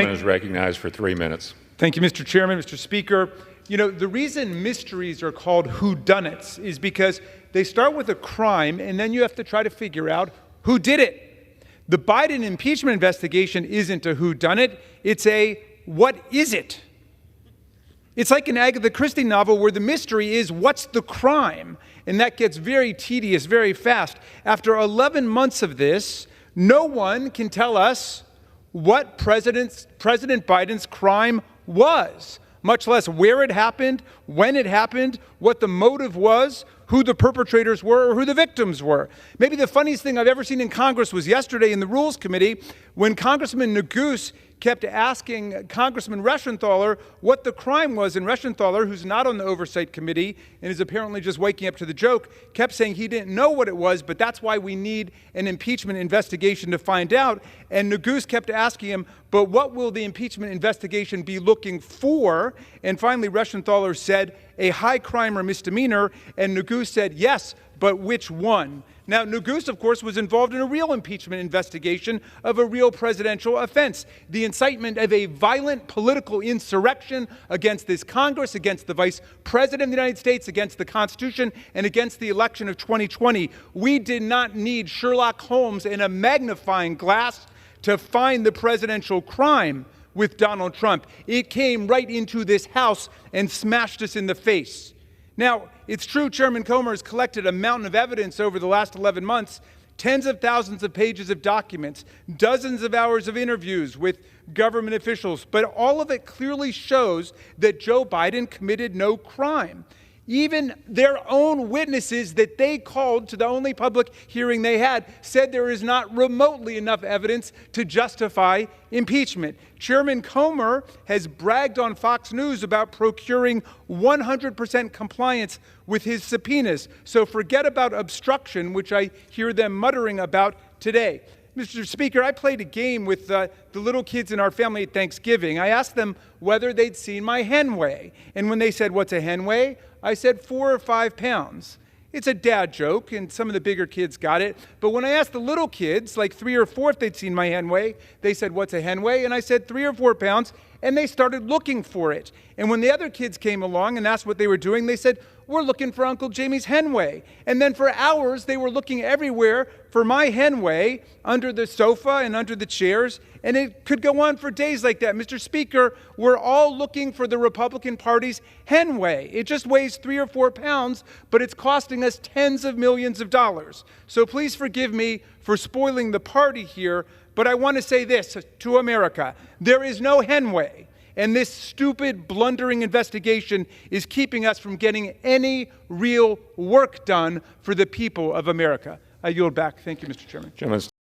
gentleman is recognized for 3 minutes. Thank you, Mr. Chairman, Mr. Speaker. You know, the reason mysteries are called whodunits is because they start with a crime, and then you have to try to figure out who did it. The Biden impeachment investigation isn't a whodunit. It's a what is it? It's like an Agatha Christie novel where the mystery is what's the crime? And that gets very tedious very fast. After 11 months of this, no one can tell us what President Biden's crime was, much less where it happened, when it happened, what the motive was, who the perpetrators were, or who the victims were. Maybe the funniest thing I've ever seen in Congress was yesterday in the Rules Committee when Congressman Neguse kept asking Congressman Reschenthaler what the crime was, and Reschenthaler, who's not on the Oversight Committee and is apparently just waking up to the joke, kept saying he didn't know what it was, but that's why we need an impeachment investigation to find out. And Neguse kept asking him, but what will the impeachment investigation be looking for? And finally, Reschenthaler said, a high crime or misdemeanor, and Neguse said, yes, but which one? Now, Neguse, of course, was involved in a real impeachment investigation of a real presidential offense, the incitement of a violent political insurrection against this Congress, against the Vice President of the United States, against the Constitution, and against the election of 2020. We did not need Sherlock Holmes and a magnifying glass to find the presidential crime with Donald Trump. It came right into this House and smashed us in the face. Now, it's true Chairman Comer has collected a mountain of evidence over the last 11 months, tens of thousands of pages of documents, dozens of hours of interviews with government officials, but all of it clearly shows that Joe Biden committed no crime. Even their own witnesses that they called to the only public hearing they had said there is not remotely enough evidence to justify impeachment. Chairman Comer has bragged on Fox News about procuring 100% compliance with his subpoenas. So forget about obstruction, which I hear them muttering about today. Mr. Speaker, I played a game with the little kids in our family at Thanksgiving. I asked them whether they'd seen my hen weigh. And when they said, what's a hen weigh? I said 4 or 5 pounds. It's a dad joke, and some of the bigger kids got it. But when I asked the little kids, like 3 or 4, if they'd seen my hen weigh, they said, what's a hen weigh? And I said 3 or 4 pounds, and they started looking for it. And when the other kids came along and asked what they were doing, they said, we're looking for Uncle Jamie's hen weigh. And then for hours, they were looking everywhere for my hen weigh, under the sofa and under the chairs, and it could go on for days like that. Mr. Speaker, we're all looking for the Republican Party's hen weigh. It just weighs 3 or 4 pounds, but it's costing us tens of millions of dollars. So please forgive me for spoiling the party here, but I want to say this to America. There is no hen weigh. And this stupid, blundering investigation is keeping us from getting any real work done for the people of America. I yield back. Thank you, Mr. Chairman.